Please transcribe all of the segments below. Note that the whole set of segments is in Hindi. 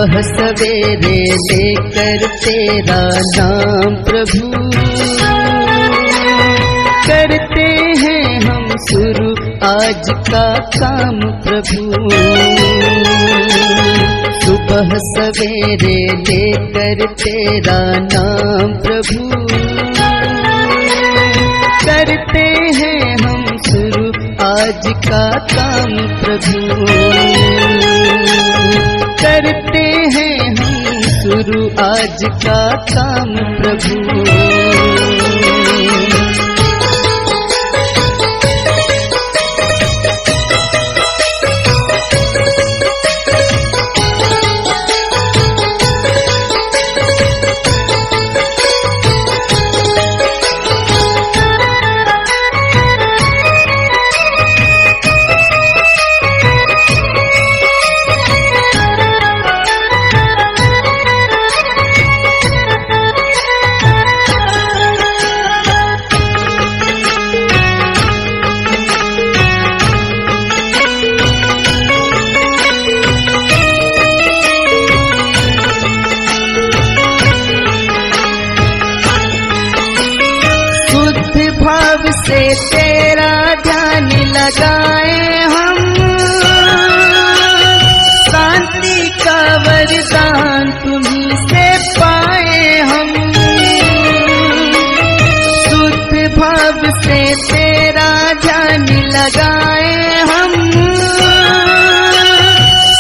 सुबह सवेरे लेकर तेरा नाम प्रभु, करते हैं हम शुरू आज का काम प्रभु। सुबह सवेरे लेकर तेरा नाम प्रभु, करते हैं हम शुरू आज का काम प्रभु। करते हैं हम शुरू आज का काम प्रभु। भाव से तेरा ध्यान लगाए हम, शांति का वरदान तुम्हीं से पाए हम। शुद्ध भाव से तेरा ध्यान लगाए हम,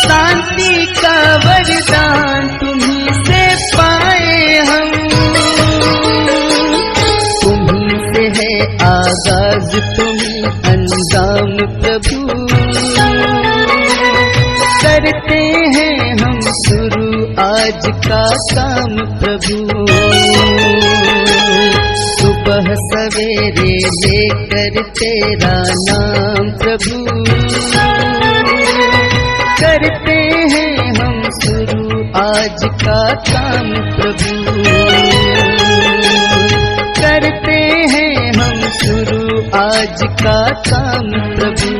शांति का वरदान तुम्हीं से पाए हम। आगाज तुम्हीं अंजाम प्रभु, करते हैं हम शुरू आज का काम प्रभु। सुबह सवेरे लेकर तेरा नाम प्रभु, करते हैं हम शुरू आज का काम प्रभु। करते हैं हम शुरू आज का काम प्रभु।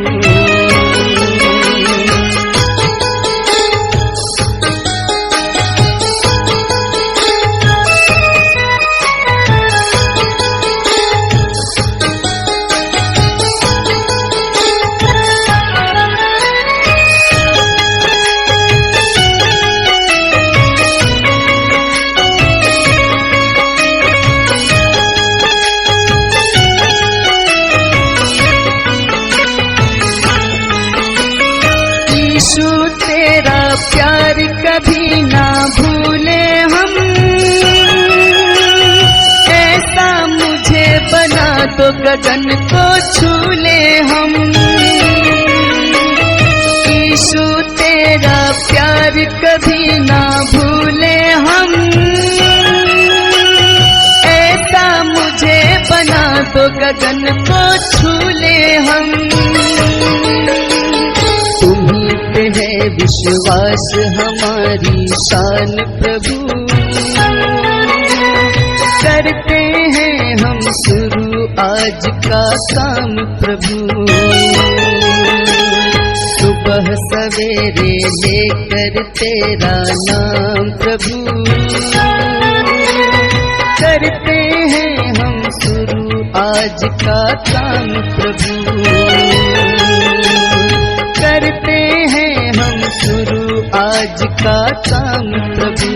यीशु तेरा प्यार कभी ना भूले हम, ऐसा मुझे बना दो गगन को छू ले हम। यीशु तेरा प्यार कभी ना भूले हम, ऐसा मुझे बना दो गगन को छू ले हम। है विश्वास हमारी शान प्रभु, करते हैं हम शुरू आज का काम प्रभु। सुबह सवेरे लेकर तेरा नाम प्रभु, करते हैं हम शुरू आज का काम प्रभु। करते हैं हम शुरू आज का काम प्रभु।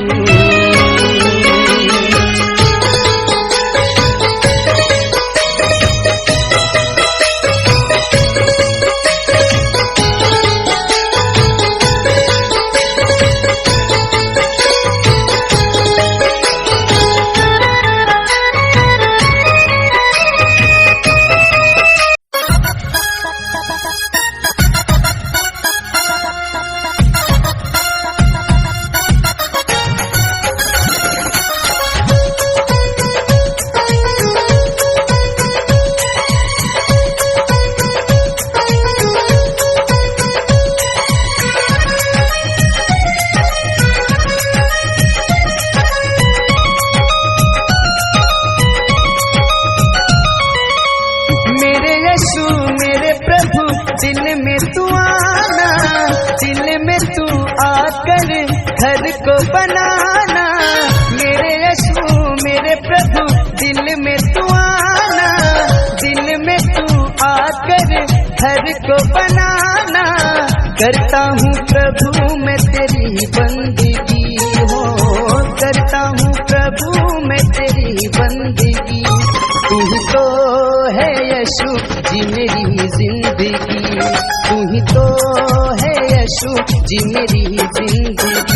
दिल में तू आना, दिल में तू आकर घर को बनाना। मेरे यीशु मेरे प्रभु दिल में तू आना, दिल में तू आकर घर को बनाना। करता हूँ प्रभु मैं तेरी बंदगी हो, करता हूँ प्रभु मैं तेरी बंदगी। तू ही तो है यीशु जी मेरी जिंदगी, तू ही तो है यीशु जी मेरी जिंदगी।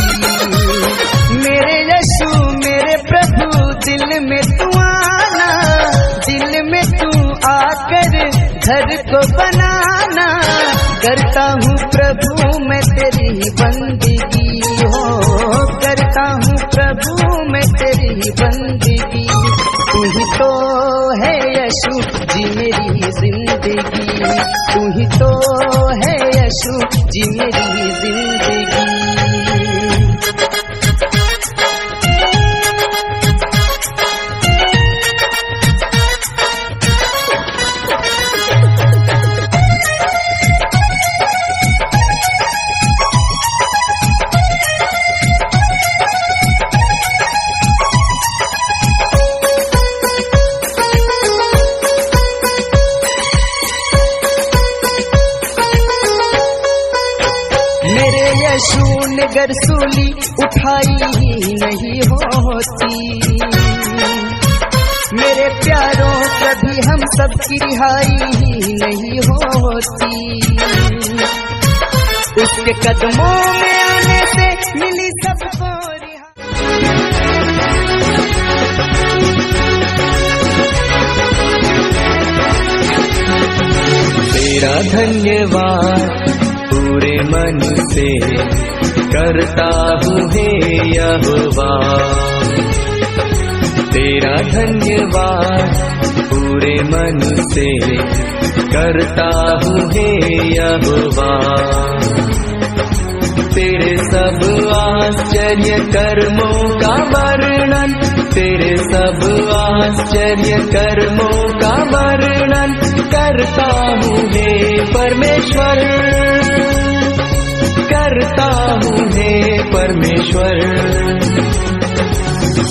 मेरे यीशु मेरे प्रभु दिल में तू आना, दिल में तू आकर घर को बनाना। करता हूँ प्रभु मैं तेरी बंदगी हो, करता हूँ प्रभु मैं तेरी बंदगी। तू ही तो है यीशु जी मेरी जिंदगी, तू ही तो है यीशु जी मेरी जिंदगी। यीशु ने गर सूली उठाई नहीं होती, मेरे प्यारों कभी हम सब की रिहाई नहीं होती। उसके कदमों में आने से मिली सबको तेरा धन्यवाद पूरे मन से करता हूँ हे यहोवा। तेरा धन्यवाद पूरे मन से करता हूँ हे यहोवा। तेरे सब आश्चर्य कर्मों का वर्णन, तेरे सब आश्चर्य कर्मों का वर्णन करता हूँ हे परमेश्वर, करता हूँ हे परमेश्वर।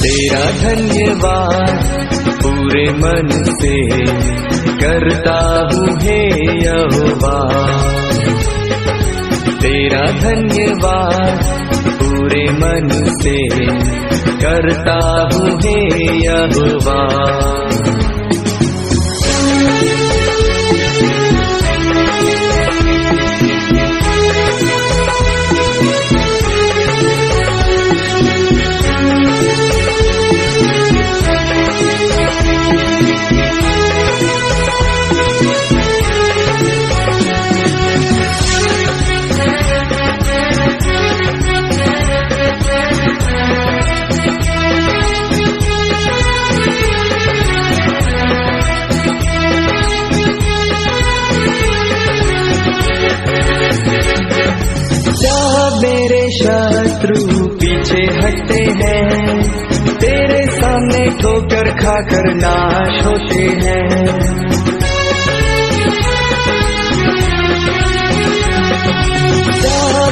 तेरा धन्यवाद पूरे मन से करता हूँ हे यहोवा। तेरा धन्यवाद पूरे मन से करता हूँ हे यहोवा। मेरे शत्रु पीछे हटते हैं, तेरे सामने ठोकर खाकर नाश होते हैं।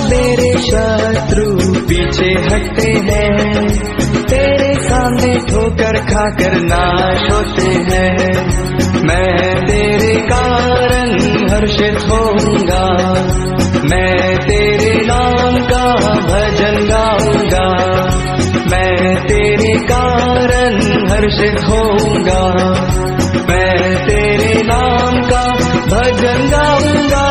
मेरे शत्रु पीछे हटते हैं, तेरे सामने ठोकर खाकर नाश होते हैं। मैं तेरे कारण हर्षित होऊंगा, मैं तेरे नाम का भजन गाऊंगा। मैं तेरे कारण हर्षित होऊंगा, मैं तेरे नाम का भजन गाऊंगा।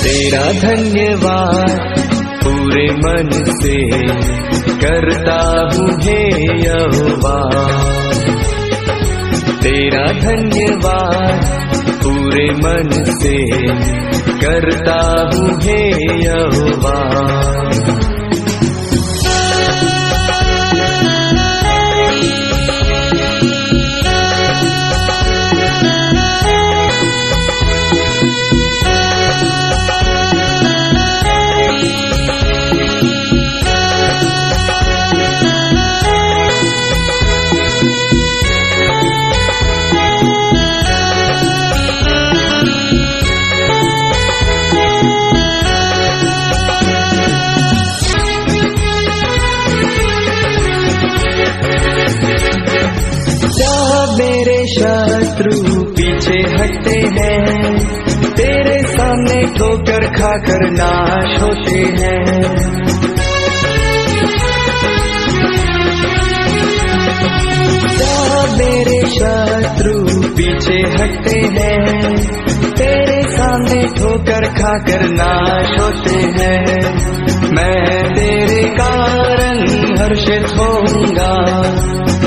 तेरा धन्यवाद पूरे मन से करता हूँ हे यहोवा। तेरा धन्यवाद पूरे मन से करता हूँ हे यहोवा। हैं, तेरे सामने ठोकर खाकर नाश होते हैं। क्या मेरे शत्रु पीछे हटते हैं, तेरे सामने ठोकर खाकर नाश होते हैं। मैं तेरे कारण हर्षित होऊंगा,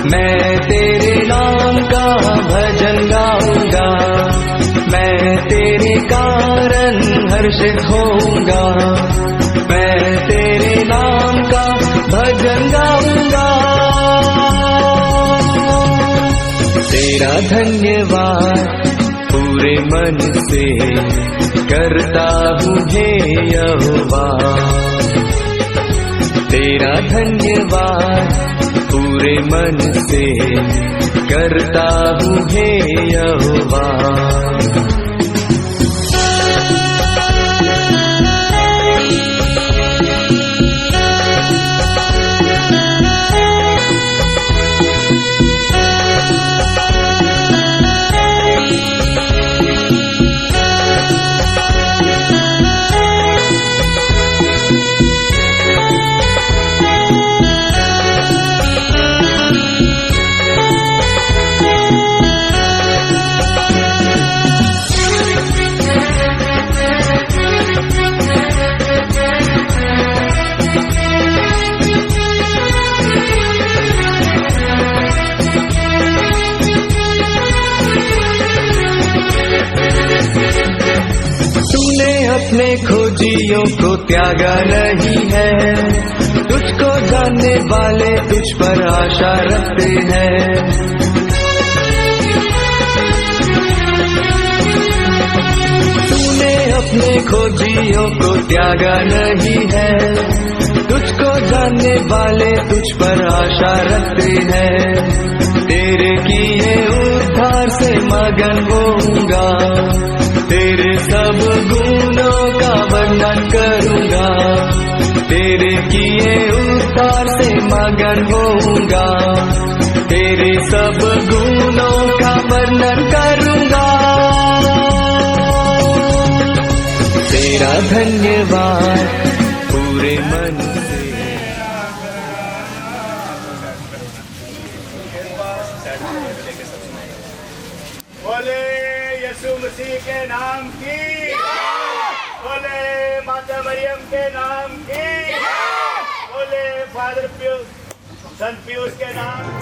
मैं तेरे नाम का भजन गाऊंगा। मैं तेरे कारण हर्षित होऊंगा, मैं तेरे नाम का भजन गाऊंगा। तेरा धन्यवाद पूरे मन से करता हूँ हे यहोवा, तेरा धन्यवाद पूरे मन से करता हूँ हे यहोवा। अपने खोजियों को त्यागा नहीं है, तुझको जानने वाले तुझ पर आशा रखते हैं। तूने अपने खोजियों को त्यागा नहीं है, तुझको जानने वाले तुझ पर आशा रखते हैं। तेरे किए उद्धार से मगन होऊंगा, तेरे सब गुणों का वर्णन करूंगा। तेरे किए उद्धार से मगन होऊंगा, तेरे सब गुणों का वर्णन करूंगा। तेरा धन्यवाद पूरे मन से। बोले यीशु मसीह के नाम की, बोले माता मरियम के नाम की, बोले फादर पियूस, संत पियूस के नाम।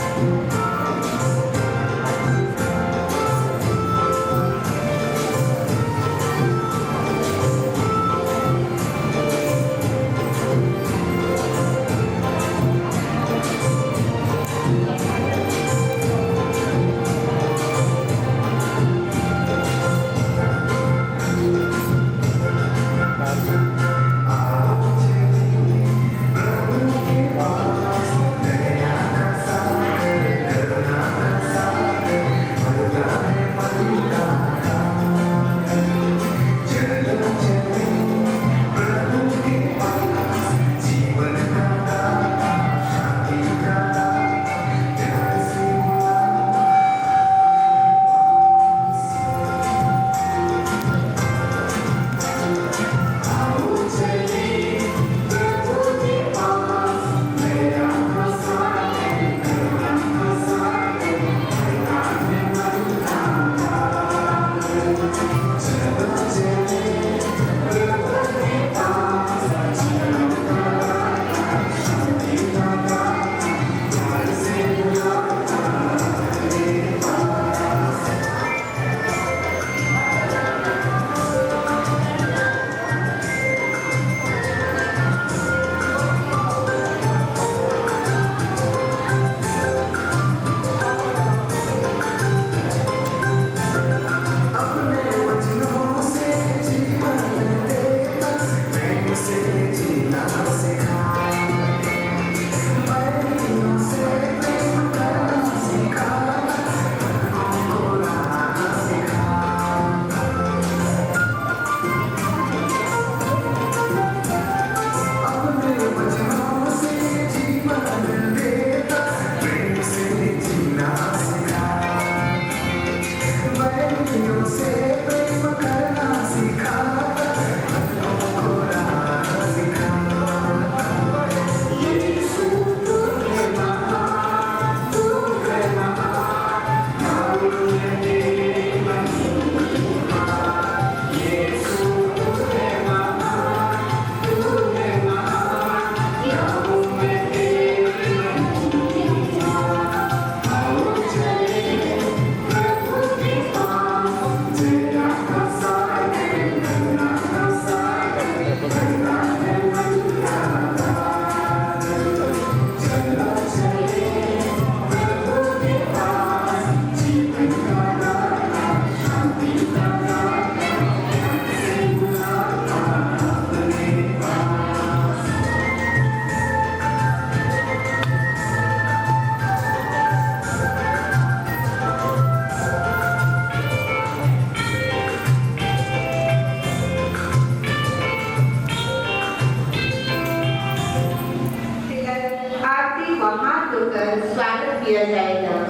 को हाथ धोकर स्वागत किया जाएगा।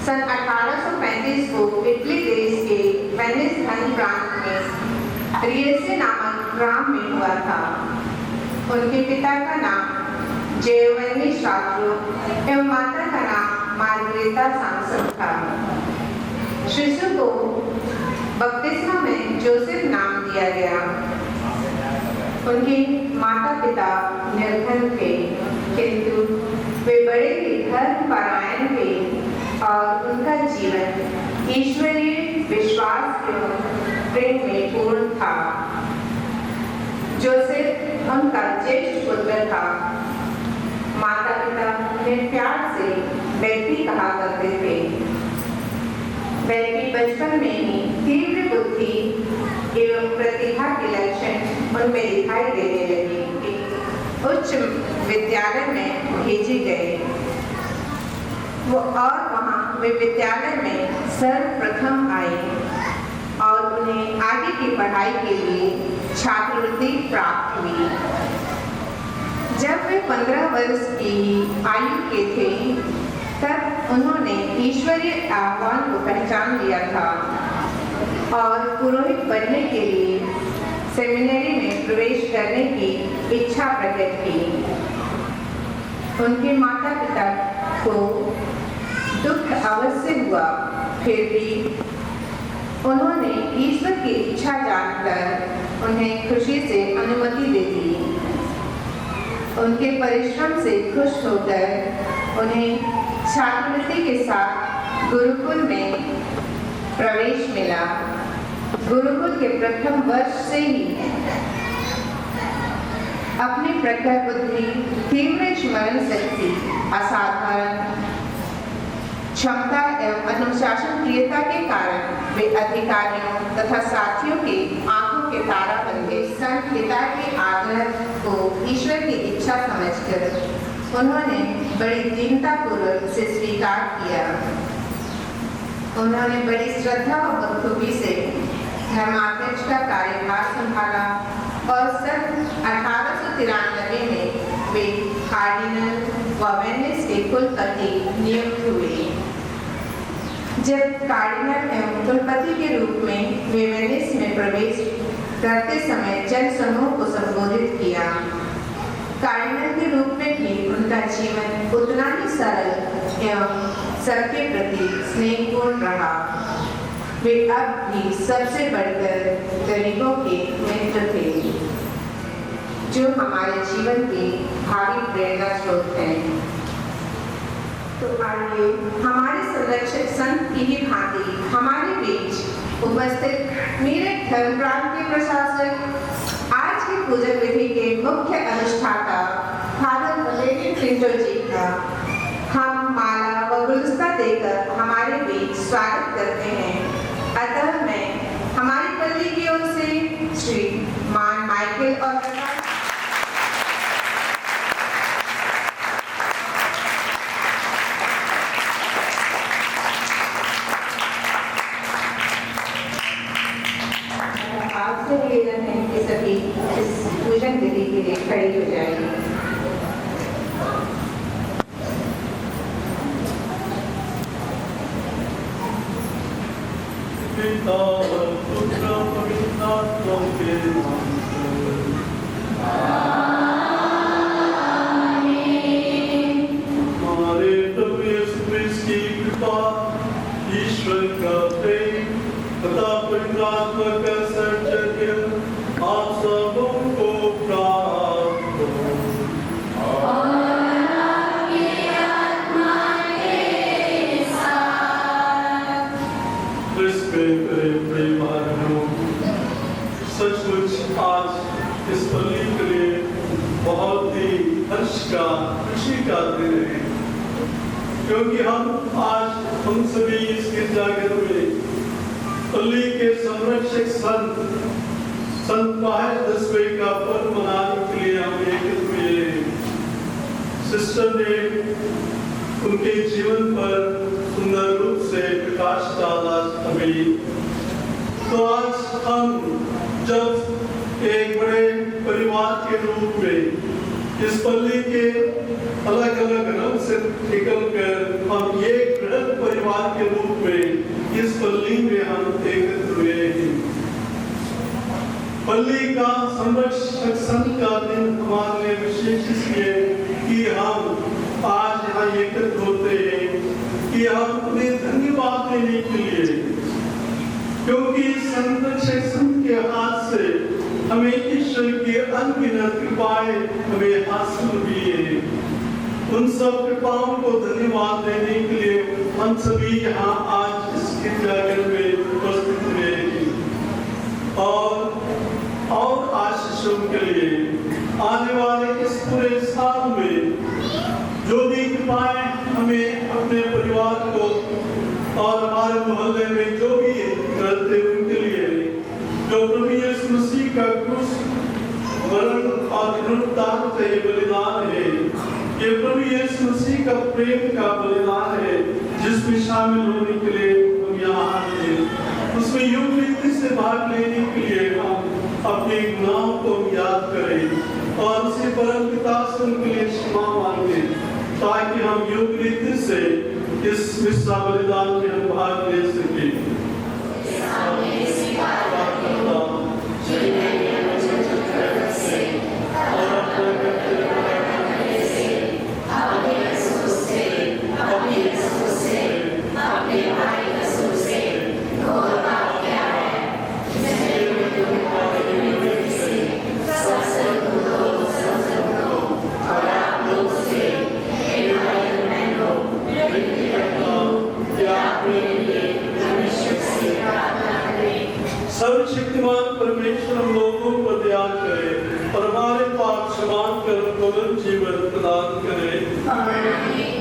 सन 1835 को इटली देश के वेनिस खंड प्रांत में रिएसे नामक ग्राम में हुआ था। उनके पिता का नाम जेवनी शास्त्रो एवं माता का नाम मार्गरेटा सांसद था। शिशु को बपतिस्मा में जोसेफ नाम दिया गया। उनके माता पिता निर्धन थे, किंतु वे बड़े ही धर्मपरायण थे और उनका जीवन ईश्वरीय विश्वास एवं प्रेम में पूर्ण था। जोसेफ उनका ज्येष्ठ पुत्र था। माता पिता उन्हें प्यार से बेटी कहा करते थे। बेटी बचपन में ही तीव्र बुद्धि एवं प्रतिभा के लक्षण उनमें दिखाई देने लगे। उच्च विद्यालय में भेजे गए वो और वहाँ वे विद्यालय में सर्वप्रथम आए और उन्हें आगे की पढ़ाई के लिए छात्रवृत्ति प्राप्त हुई। जब वे 15 वर्ष की आयु के थे तब उन्होंने ईश्वरीय आह्वान को पहचान लिया था और पुरोहित बनने के लिए सेमिनरी में प्रवेश करने की इच्छा प्रकट की। उनके माता पिता को दुख अवश्य हुआ, फिर भी उन्होंने ईश्वर की इच्छा जानकर उन्हें खुशी से अनुमति दे दी। उनके परिश्रम से खुश होकर उन्हें छात्रवृत्ति के साथ गुरुकुल में प्रवेश मिला। गुरुकुल के प्रथम वर्ष से ही अपनी प्रखर बुद्धि, तीव्र स्मरण शक्ति, असाधारण क्षमता एवं अनुशासन प्रियता के कारण वे अधिकारियों तथा साथियों के आंखों के तारा बन गए। संत पिता के आग्रह को ईश्वर की इच्छा समझकर उन्होंने बड़ी दीनतापूर्वक उसे स्वीकार किया। उन्होंने बड़ी श्रद्धा और बखूबी से धर्माध्यक्ष का कार्यभार संभाला और सन 1893 में वे कार्डिनल व वेनिस के कुलपति नियुक्त हुए। जब कार्डिनल एवं कुलपति के रूप में वे वेनिस में प्रवेश करते समय जन समूह को संबोधित किया। कार्डिनल के रूप में भी उनका जीवन उतना ही सरल एवं सबके प्रति स्नेहपूर्ण रहा। वे अब भी सबसे बढ़कर गरीबों के मित्र थे, जो हमारे जीवन की भावी प्रेरणा स्रोत हैं। तो आइए हमारे संरक्षक संत की ही भांति हमारे बीच उपस्थित मेरे धर्म प्रांत के प्रशासक, आज की पूजन विधि के मुख्य अनुष्ठाता फादर वलेरियन क्लिंटो जी का हम माला व गुलदस्ता देकर हमारे बीच स्वागत करते हैं। अतः मैं हमारी पल्ली की ओर से श्री मान माइकल और आपसे निवेदन है कि सभी इस पूजन विधि के लिए खड़े हो जाएंगे। पिता पुत्र पवित्र आत्मा के नाम से हमारे प्रभु यीशु मसीह की कृपा, ईश्वर का प्रेम तथा पवित्र आत्मा का साहचर्य आप सबों को प्राप्त हो। सचमुच आज इस पल्ली के लिए बहुत ही हर्ष का, खुशी का दिन है, क्योंकि हम सभी इस गिरजाघर में पल्ली के संरक्षक संत पायस 10वें का पर्व मनाने के लिए हम एकत्र हुए। सिस्टर ने उनके जीवन पर सुंदर रूप से प्रकाश डाला अभी। तो आज हम जब एक बड़े परिवार के रूप में इस पल्ली के अलग अलग रंग से निकलकर हम एक बृहद परिवार के रूप में इस पल्ली में हम एकत्र हुए हैं। पल्ली का संरक्षक संत का दिन हमारे लिए विशेष इसलिए कि हम आज यहाँ एकत्र होते हैं कि हम अपने धन्यवाद देने के लिए, क्योंकि संरक्षक संत के हाथ से हमें ईश्वर की अनगिनत कृपाएं हमें हासिल हुई है। उन सब कृपाओं को धन्यवाद देने के लिए हम सभी यहाँ आज इस गिरजाघर में उपस्थित हुए हैं और आशीषों के लिए आने वाले इस पूरे साल में जो भी कृपाएं हमें अपने परिवार को और हमारे मोहल्ले में जो भी करते उनके लिए, जो प्रभु यीशु मसीह का क्रूस मरण और पुनरुत्थान का ये बलिदान है, ये प्रभु यीशु मसीह का प्रेम का बलिदान है, जिसमें शामिल होने के लिए हम यहाँ आते हैं। उसमें योग रीति से भाग लेने के लिए हम अपने गुनाहों को याद करें और उसे परम पिता से उनके लिए क्षमा मांगे, ताकि हम योग रीति से इस मिस्सा बलिदान में हम भाग ले सकें। सर्वशक्तिमान परमेश्वर हम लोगों को दया करे और हमारे पाप क्षमा कर पवित्र जीवन प्रदान करे। आमीन।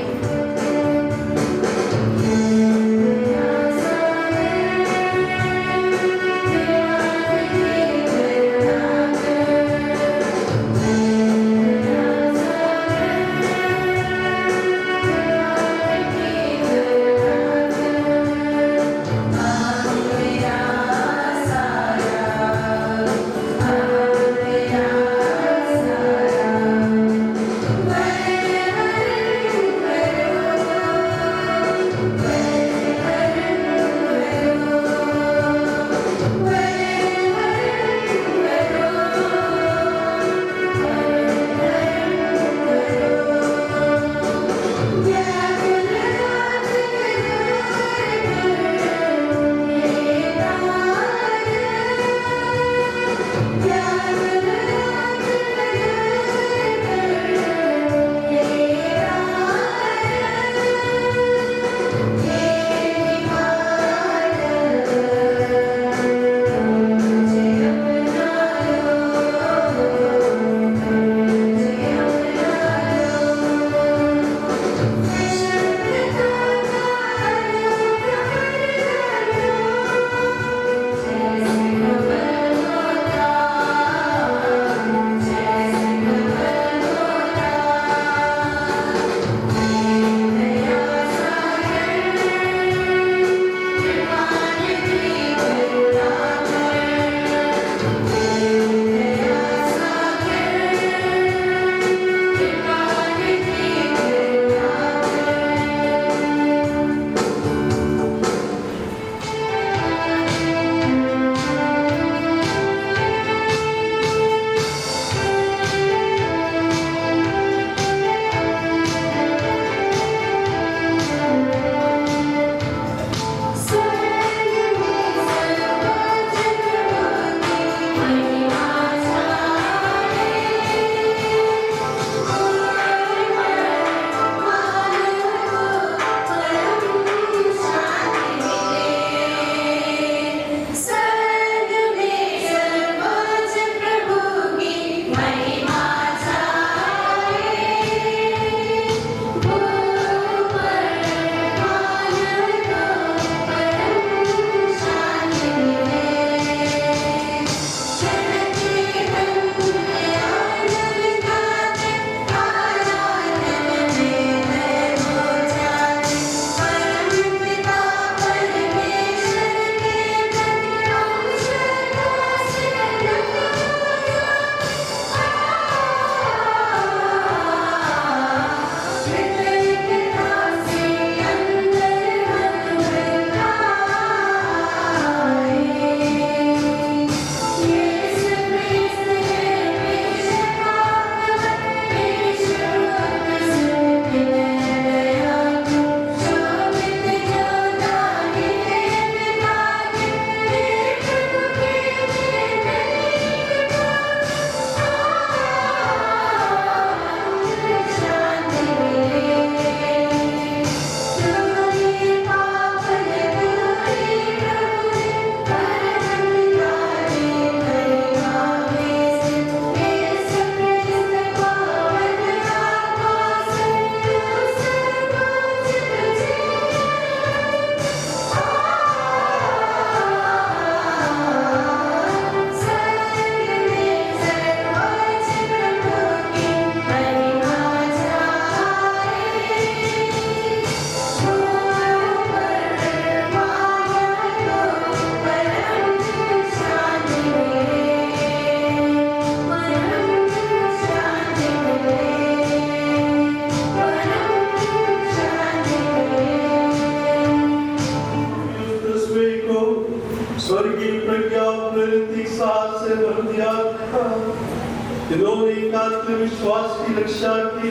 छात्र विश्वास की रक्षा की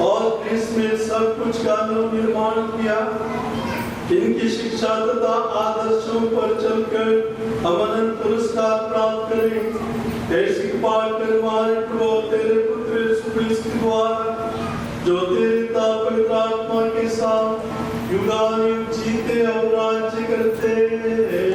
और इसमें सब कुछ का निर्माण किया। इनकी शिक्षा तथा आदर्शों पर चलकर हम अनंत पुरस्कार प्राप्त करें। ऐसी कृपा कर हमारे प्रभु तेरे पुत्र यीशु मसीह के द्वारा, जो तेरे पिता पवित्र आत्मा के साथ युगानुयुग जीते और राज्य करते हैं।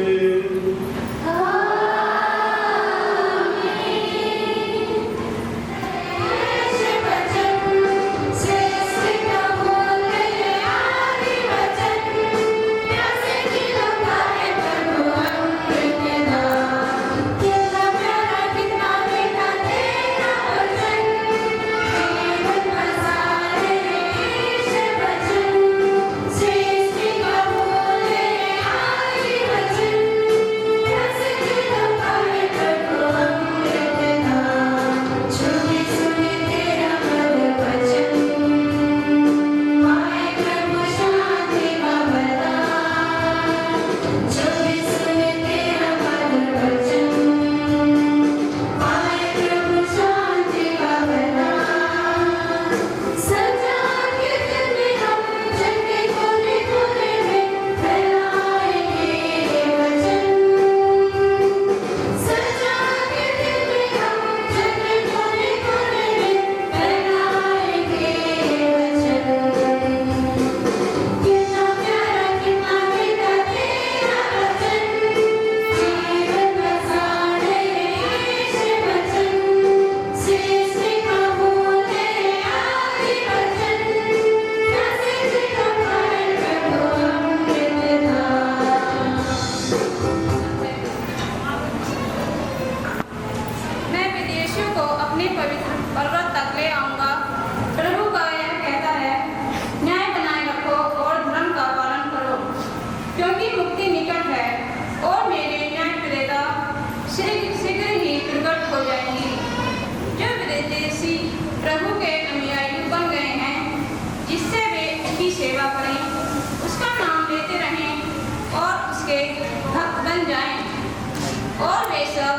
और वे सब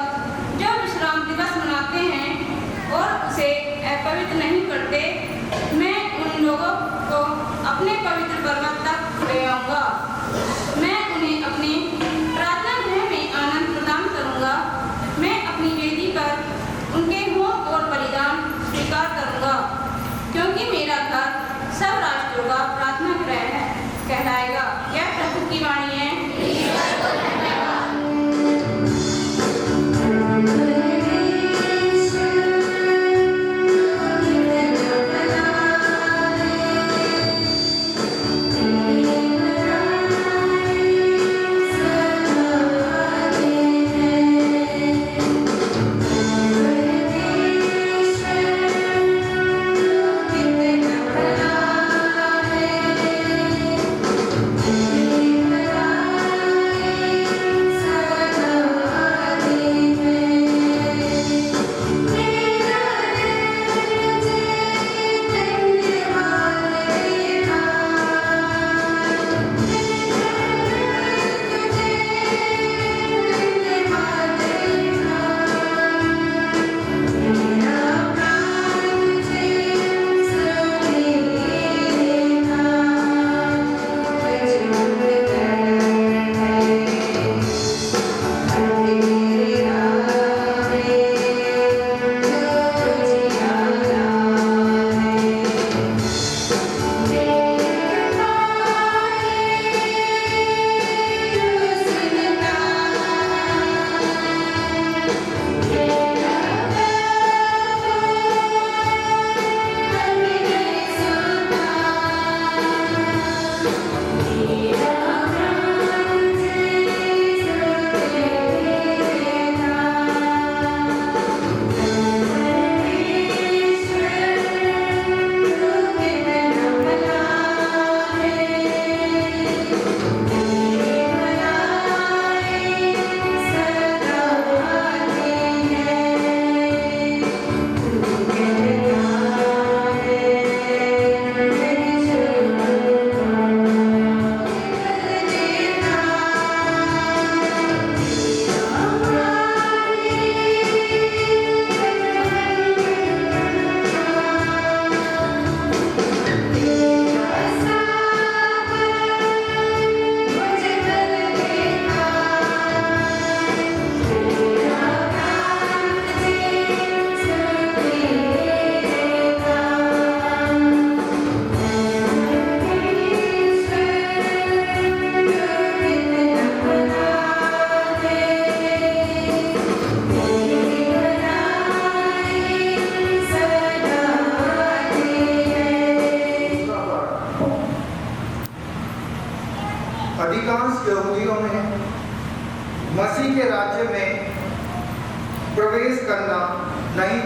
जो विश्राम दिवस मनाते हैं और उसे अपवित्र नहीं करते, मैं उन लोगों को अपने पवित्र पर्वत तक ले आऊंगा। मैं उन्हें अपने प्रार्थना गृह में आनंद प्रदान करूंगा। मैं अपनी वेदी पर उनके होम और बलिदान स्वीकार करूंगा, क्योंकि मेरा घर सब राष्ट्रों का प्रार्थना गृह कहलाएगा। यह प्रभु की वाणी है।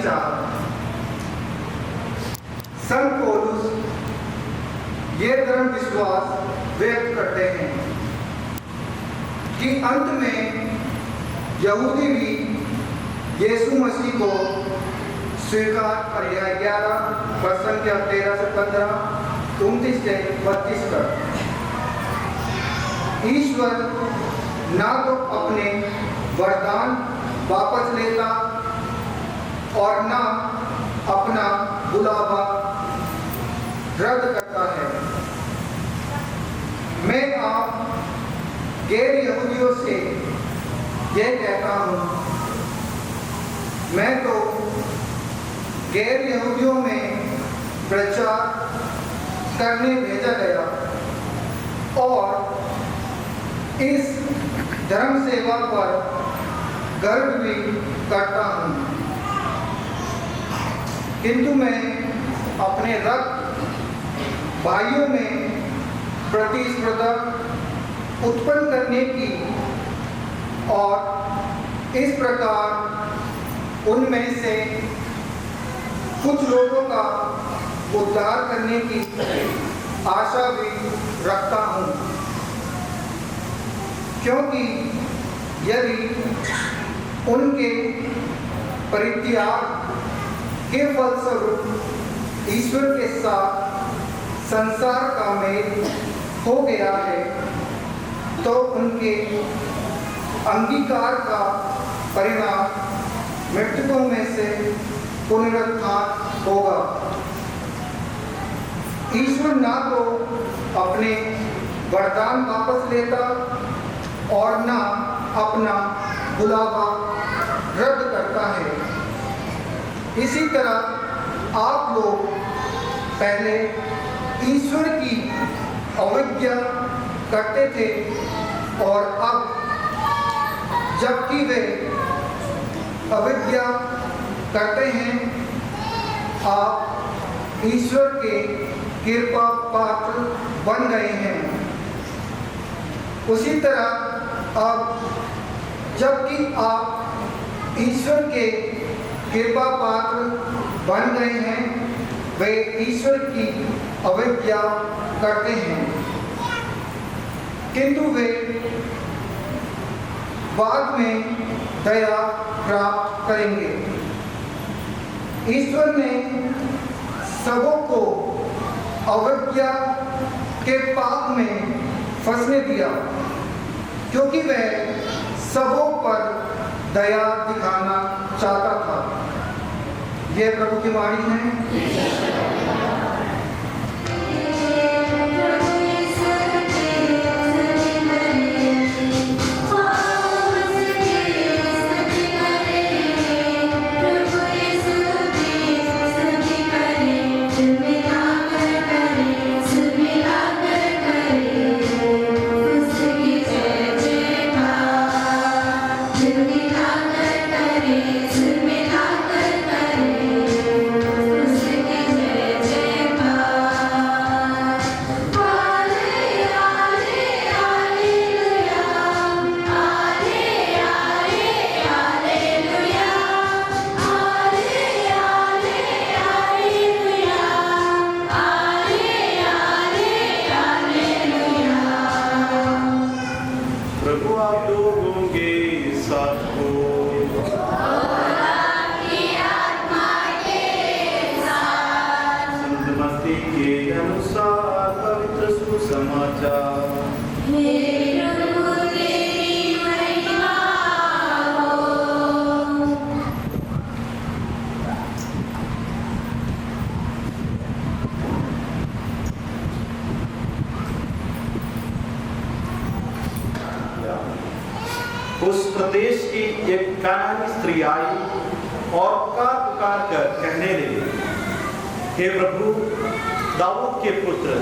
चाह। संत पौलुस ये धर्म विश्वास व्यक्त करते हैं कि अंत में यहूदी भी यीशु मसीह को स्वीकार करेगा। 11 वचन 13 से 15, 29 से 32 तक। ईश्वर ना तो अपने वरदान वापस लेता और ना अपना बुलावा रद्द करता है। मैं आप गैर यहूदियों से यह कहता हूँ, मैं तो गैर यहूदियों में प्रचार करने भेजा गया और इस धर्म सेवा पर गर्व भी करता हूँ, किंतु मैं अपने रक्त भाइयों में प्रतिस्पर्धा उत्पन्न करने की और इस प्रकार उनमें से कुछ लोगों का उद्धार करने की आशा भी रखता हूँ, क्योंकि यदि उनके परित्याग के फलस्वरूप ईश्वर के साथ संसार का मेल हो गया है, तो उनके अंगीकार का परिणाम मृतकों में से पुनरुत्थान होगा। ईश्वर ना तो अपने वरदान वापस लेता और ना अपना बुलावा रद्द करता है। इसी तरह आप लोग पहले ईश्वर की अवज्ञा करते थे और अब जबकि वे अवज्ञा करते हैं, आप ईश्वर के कृपा पात्र बन गए हैं। उसी तरह अब जबकि आप ईश्वर के कृपा पात्र बन गए हैं, वे ईश्वर की अवज्ञा करते हैं, किंतु वे बाद में दया प्राप्त करेंगे। ईश्वर ने सबों को अवज्ञा के पाप में फंसने दिया, क्योंकि वह सबों पर दया दिखाना चाहता था। यह प्रभु की वाणी है। उस प्रदेश की एक कानानी स्त्री आई और पुकार कर कहने लगी, हे प्रभु, दाऊद के पुत्र,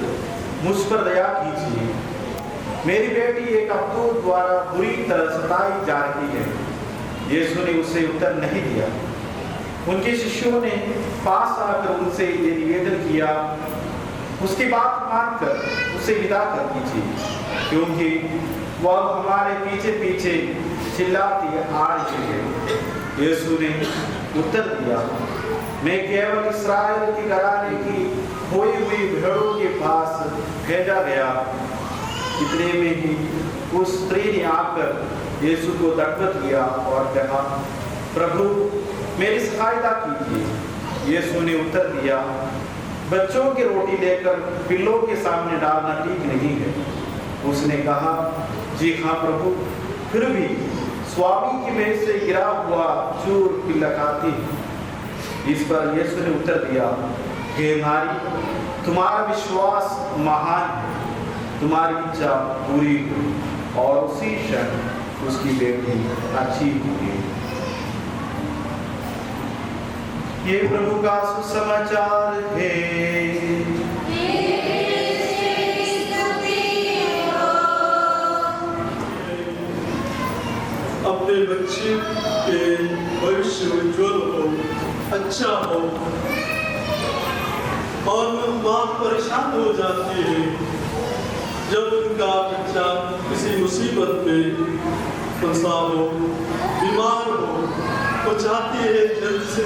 मुझ पर दया कीजिए। मेरी बेटी एक अबदूत द्वारा बुरी तरह सताई जा रही है। यीशु ने उसे उत्तर नहीं दिया। उनके शिष्यों ने पास आकर उनसे ये निवेदन किया, उसकी बात मानकर उसे विदा कर दीजिए, क्योंकि वह हमारे पीछे पीछे चिल्लाती आ रही है। यीशु ने उत्तर दिया, मैं केवल इस्राएल की घराने की खोई हुई भेड़ों के पास भेजा गया। इतने में ही उस स्त्री ने आकर यीशु को दंडवत किया और कहा, प्रभु मेरी सहायता कीजिए। यीशु ने उत्तर दिया, बच्चों की रोटी लेकर पिल्लों के सामने डालना ठीक नहीं है। उसने कहा, जी हाँ प्रभु, फिर भी स्वामी की मेज से गिरा हुआ चूर पिल्ला खाती है। इस पर यीशु ने उत्तर दिया, हे नारी, तुम्हारा विश्वास महान है, तुम्हारी इच्छा पूरी हुई। और उसी क्षण उसकी बेटी अच्छी हुई। ये प्रभु का सुसमाचार है। अपने बच्चे के भविष्य उज्जवल हो, अच्छा हो, और माँ परेशान हो जाती है जब उनका बच्चा किसी मुसीबत में फंसा हो, बीमार हो। वो चाहती है जल्द से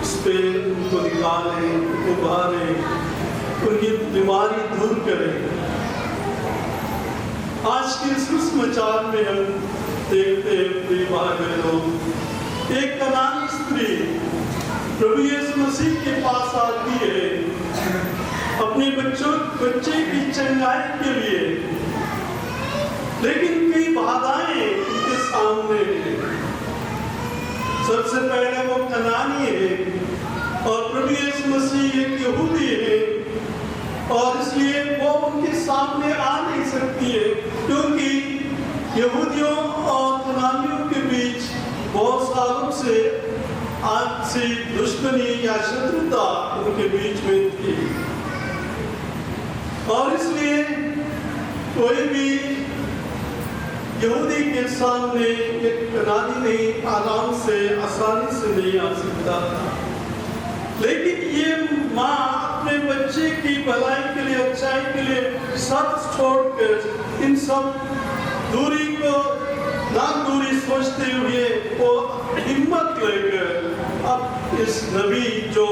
उस पे उनको निकालें, उबारें, उनकी बीमारी दूर करें। आज के इस सुसमाचार में हम देखते हैं प्रिय भाई बहनों, एक कनानी स्त्री प्रभु यीशु मसीह के पास आती है अपने बच्चे की चंगाई के लिए, लेकिन कई बाधाएं उनके सामने हैं। सबसे पहले वो कनानी है और प्रभु यीशु मसीह एक यहूदी है, और इसलिए वो उनके सामने आ नहीं सकती है, क्योंकि यहूदियों और कनानियों के बीच बहुत सालों से आपसी दुश्मनी या शत्रुता उनके बीच में थी। और इसलिए कोई भी यहूदी के सामने एक कनानी नहीं आसानी से नहीं आ सकता था। लेकिन ये माँ अपने बच्चे की भलाई के लिए, अच्छाई के लिए सब छोड़कर इन सब दूरी को दूरी सोचते हुए वो हिम्मत लेकर अब इस नबी जो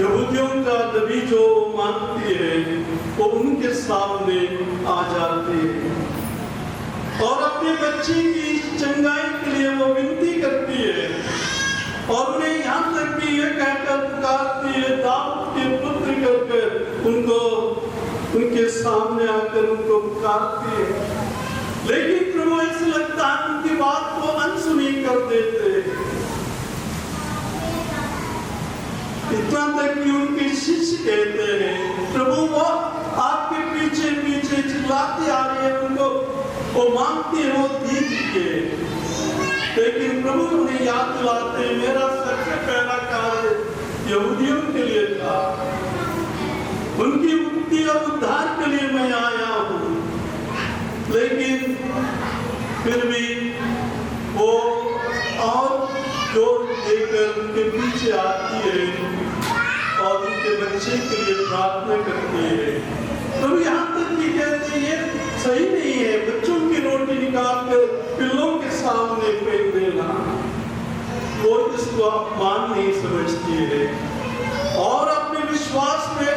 यहूदियों का नबी जो मानती है वो उनके सामने आ जाती है और अपने बच्चे की चंगाई के लिए वो विनती करती है और उन्हें यहाँ तक कि ये कहकर पुकारती है, दाऊद के पुत्र करके उनको उनके सामने आकर उनको पुकारती है। लेकिन प्रभु ऐसे लगता है उनकी बात को अनसुनी कर देते, इतना तक कि उनके शिष्य कहते हैं प्रभु वो आपके पीछे पीछे चिल्लाती आ रही है, उनको वो मांगती है वो दीजिए। लेकिन प्रभु उन्हें याद दिलाते हैं मेरा सबसे पहला कार्य यहूदियों के लिए था, उनकी मुक्ति और उद्धार के लिए मैं आया हूँ। लेकिन फिर भी वो और जोर देकर उनके पीछे आती है और उनके बच्चे के लिए प्रार्थना करती है। तो यहाँ तक कि कहते हैं ये सही नहीं है बच्चों की रोटी निकाल कर पिल्लों के सामने फेंक देना, वो इसको अपमान नहीं समझती है और अपने विश्वास में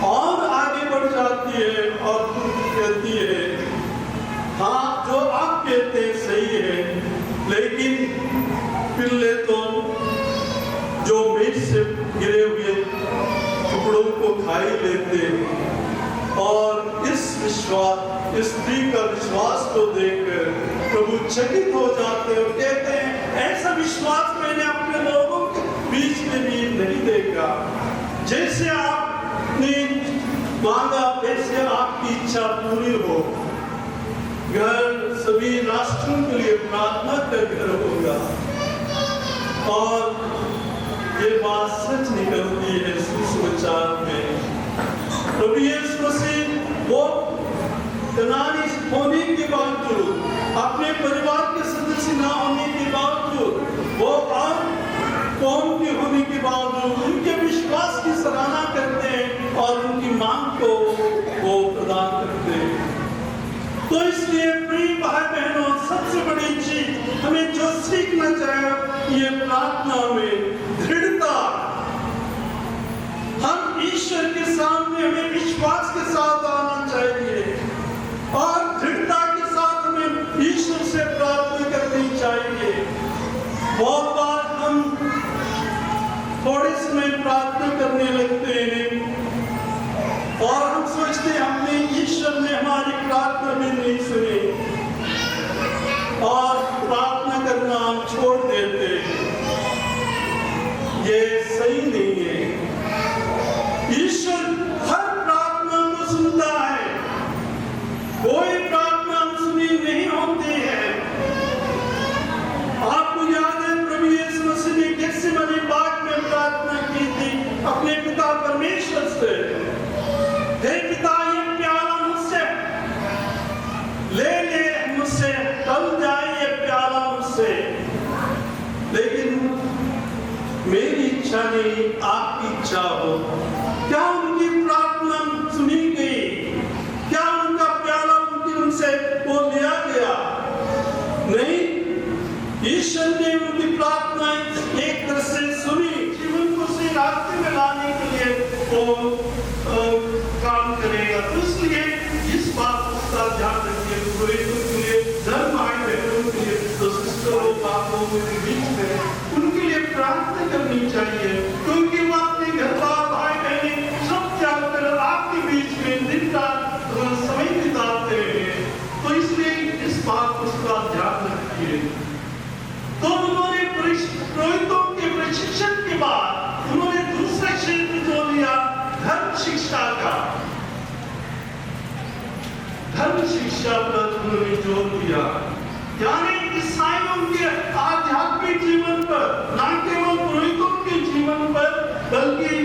और आगे बढ़ जाती है और कहती है हाँ जो आप कहते हैं सही है, लेकिन पिल्ले तो जो मेज से गिरे हुए टुकड़ों को खा ही लेते हैं। और इस स्त्री का विश्वास को देखकर प्रभु चकित हो जाते हैं और कहते हैं ऐसा विश्वास मैंने अपने लोगों के बीच में भी नहीं देखा। जैसे आपने मांगा वैसे आपकी इच्छा पूरी हो। घर सभी राष्ट्रों के लिए प्रार्थना का घर होगा और ये बात सच निकलती है सुसमाचार में। प्रभु यीशु मसीह वो कनानी होने के बावजूद, अपने परिवार के सदस्य न होने के बावजूद, वो और कौम के होने के बावजूद उनके विश्वास की सराहना करते हैं और उनकी मांग को वो प्रदान करते हैं। तो इसलिए प्रिय भाई बहनों, सबसे बड़ी चीज हमें जो सीखना चाहिए ये प्रार्थना में दृढ़ता, हम ईश्वर के सामने हमें विश्वास के साथ आना चाहिए और दृढ़ता के साथ हमें ईश्वर से प्रार्थना करनी चाहिए। बहुत बार हम थोड़े समय प्रार्थना करने लगते हैं और हम सोचते हैं हमने ईश्वर ने हमारी प्रार्थना भी नहीं सुनी और प्रार्थना करना हम छोड़ देते हैं। ये सही नहीं है। ईश्वर हर प्रार्थना को सुनता है, कोई प्रार्थना सुनी नहीं होती है। आपको याद है प्रभु यीशु मसीह ने गेत्सेमनी बाग में प्रार्थना की थी अपने पिता परमेश्वर से, हे पिता ये प्याला मुझसे ले ले, मुझसे टल जाए ये प्याला मुझसे, लेकिन मेरी इच्छा नहीं आपकी इच्छा हो। क्या उनकी प्रार्थना सुनी गई? क्या उनका प्याला उनसे वो लिया गया? नहीं, ईश्वर ने उनकी प्रार्थना एक तरह से सुनी, जीवन को उसी रास्ते में लाने के लिए वो काम करेगा। तो इसलिए इस बात का ध्यान रखिए, पुरोहितों के लिए, धर्म भाई बहनों के लिए, तो सिस्टरों बापों के बीच में उनके लिए प्रार्थना करनी चाहिए, क्योंकि वो अपने घर बार भाई बहने सब त्याग कर आपके बीच में दिन रात समय बिताते हैं। तो इसलिए इस बात का ध्यान रखिए। तो उन्होंने पुरोहितों के प्रशिक्षण के बाद उन्होंने दूसरा क्षेत्र जो लिया धर्म शिक्षा का, धर्म शिक्षा पर उन्होंने जोर दिया, यानी ईसाइयों के आध्यात्मिक जीवन पर, न केवल पुरोहितों के जीवन पर, बल्कि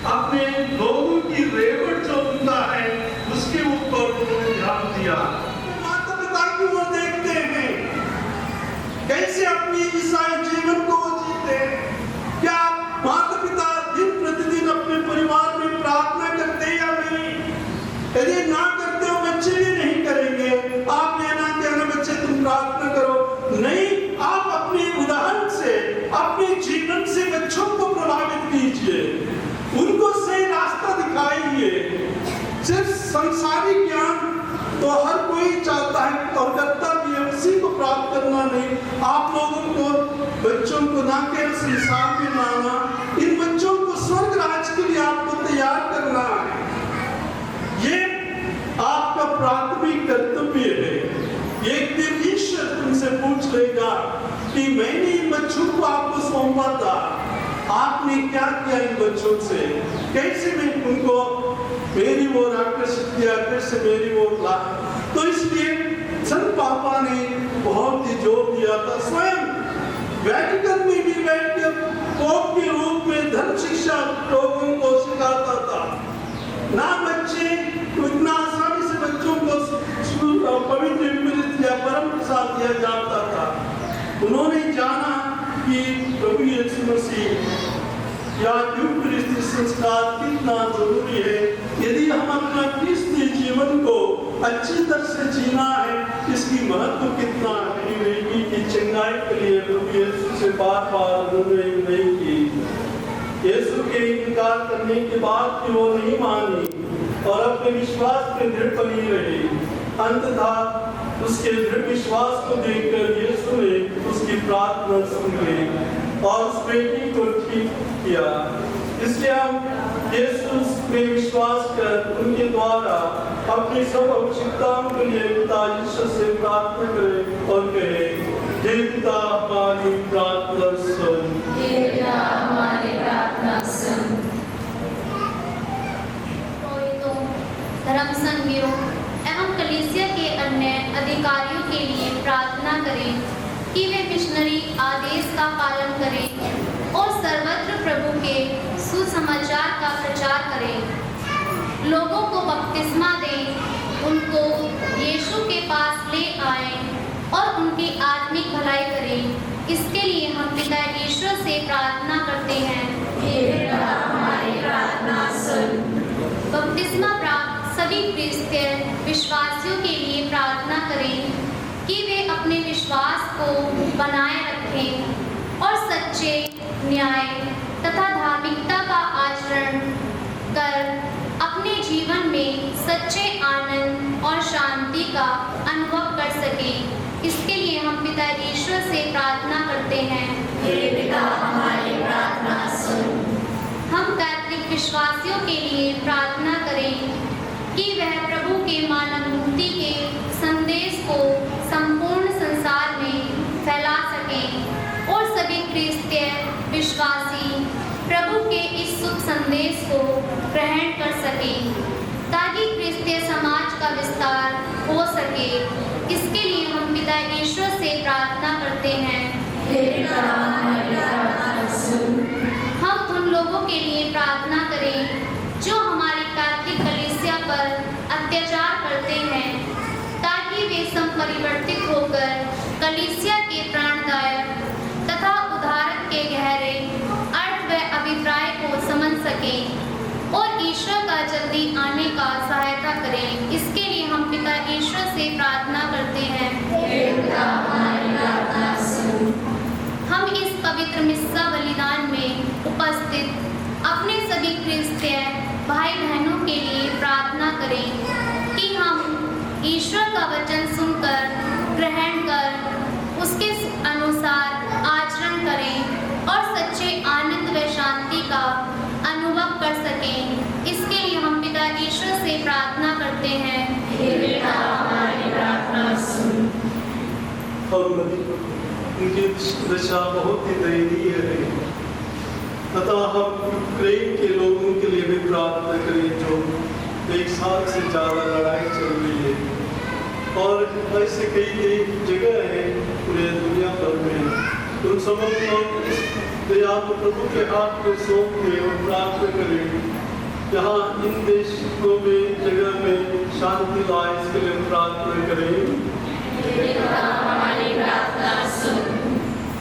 अपने लोगों की रेवट जो उनका है उसके ऊपर उन्होंने ध्यान दिया। माता पिता की वो देखते हैं कैसे अपनी ईसाई जीवन को जीते हैं। क्या माता पिता दिन प्रतिदिन अपने परिवार में प्रार्थना करते हैं या नहीं? यदि ना करते हो बच्चे भी नहीं करेंगे। आप ये ना कहना बच्चे तुम प्रार्थना करो, नहीं, आप अपने उदाहरण से, अपने जीवन से बच्चों को प्रभावित कीजिए, उनको सही रास्ता दिखाइए। सिर्फ संसारी ज्ञान तो हर कोई चाहता है और करता भी है, उसी को प्राप्त करना नहीं। आप लोगों को बच्चों को ना केवल संसार में लाना, इन बच्चों को स्वर्ग राज्य के लिए आपको तैयार करना है। ये आपका प्राथमिक कर्तव्य है। एक दिन ईश्वर तुमसे पूछ लेगा कि मैंने इन बच्चों को आपको सौंपा था, आपने क्या किया इन बच्चों से, कैसे मैं उनको मेरी ओर आकर्षित किया, कैसे मेरी ओर ला। तो इसलिए संत पापा ने बहुत ही जोर दिया था। स्वयं वेटिकन में भी बैठकर पोप के रूप में धर्म शिक्षा लोगों को सिखाता था। ना बच्चे इतना आसानी से बच्चों को पवित्र या परम प्रसाद दिया जाता था। उन्होंने जाना कि प्रभु यीशु मसीह या यूकरिस्ती संस्कार कितना जरूरी है। यदि हम अपना क्रिस्तीय जीवन को अच्छी तरह से जीना है, इसकी महत्व कितना है कि चंगाई के लिए प्रभु यीशु से बार-बार नहीं की। यीशु के इनकार करने के बाद भी वो नहीं मानी और अपने विश्वास पे दृढ़ बनी रही। अंततः उसके दृढ़ विश्वास को देखकर यीशु ने उसकी प्रार्थना सुन ली और उस बेटी को ठीक किया। इसलिए हम यीशु में विश्वास कर उनके द्वारा अपनी सब आवश्यकताओं के लिए पिता ईश्वर से प्रार्थना करें और कहें, हे पिता हमारी प्रार्थना सुन। हे पिता हमारी प्रार्थना सुन। धर्म संघियों एवं कलीसिया के अन्य अधिकारियों के लिए प्रार्थना करें कि वे मिशनरी आदेश का पालन करें और सर्वत्र प्रभु के सुसमाचार का प्रचार करें। लोगों को बपतिस्मा दें, उनको यीशु के पास ले आएं और उनकी आत्मिक भलाई करें। इसके लिए हम पिता ईश्वर से प्रार्थना करते हैं, हे पिता हमारी प्रार्थना सुन। बपतिस्मा प्राप्त सभी क्रिश्चियन विश्वासियों के लिए प्रार्थना करें कि वे अपने विश्वास को बनाए रखें और सच्चे न्याय तथा धार्मिकता का आचरण कर अपने जीवन में सच्चे आनंद और शांति का अनुभव कर सकें। इसके लिए हम पिता ईश्वर से प्रार्थना करते हैं। हे पिता, हमारी प्रार्थना सुन। हम कैथोलिक विश्वासियों के लिए प्रार्थना करें कि वह प्रभु के मानव मुक्ति के संदेश को संपूर्ण संसार में फैला सकें और सभी क्रिस्तीय विश्वासी प्रभु के इस शुभ संदेश को ग्रहण कर सकें ताकि क्रिस्तीय समाज का विस्तार हो सके। इसके लिए हम पिता ईश्वर से प्रार्थना करते हैं। हे पिता, हमारी प्रार्थना सुन। हम उन लोगों के लिए प्रार्थना करें जो हमारी कैथोलिक कलीसिया पर अत्याचार करते हैं ताकि वे संपरिवर्तित होकर कलीसिया के प्राणदायक तथा उद्धारक के गहरे अर्थ व अभिप्राय को समझ सकें और ईश्वर का जल्दी आने का सहायता करें। इसके लिए हम पिता ईश्वर से प्रार्थना करते हैं। हे पिता, हमारी प्रार्थना सुन। हम इस पवित्र मिस्सा बलिदान में उपस्थित अपने सभी क्रिस्तीय भाई बहनों के लिए प्रार्थना करें कि हम ईश्वर का वचन सुनकर ग्रहण कर उसके अनुसार आचरण करें और सच्चे आनंद व शांति का अनुभव कर सकें। इसके लिए हम पिता ईश्वर से प्रार्थना करते हैं। हे पिता, हमारी प्रार्थना सुन। और उनकी दशा बहुत ही दयनीय है तथा हम यूक्रेन के लोगों के लिए भी प्रार्थना करें जो 1 साल से ज़्यादा लड़ाई चल रही है और ऐसे कई जगह हैं पूरे दुनिया भर में। उन सब लोग इस दया को प्रभु के हाथ में सौंप के और प्रार्थना करें जहाँ इन देशों में जगह में शांति लाए। इसके लिए प्रार्थना करें। हमारी प्रार्थना सुन।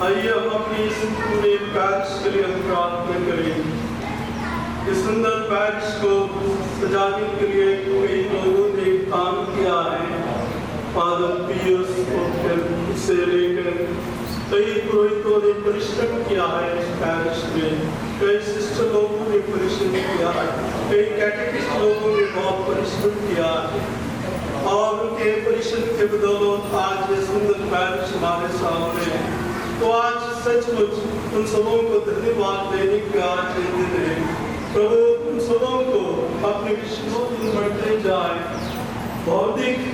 आइए हम अपनी इस पूरे पैरिश के लिए प्रार्थना करें। इस सुंदर पैरिश को सजाने के लिए कई लोगों ने काम किया है। फादर पियर्स से लेकर कई पुरोहितों ने परिश्रम किया है इस पैरिश में। कई सिस्टर लोगों ने परिश्रम किया है। कई कैटेकिस्ट लोगों ने बहुत परिश्रम किया है और उनके परिश्रम के बदौलत आज ये सुंदर पैरिश हमारे सामने है। तो आज सचमुच उन सबों को धन्यवाद देने का आज दिन है। प्रभु उन सबों को अपने विष्णु दिन बढ़ते जाए। भौतिक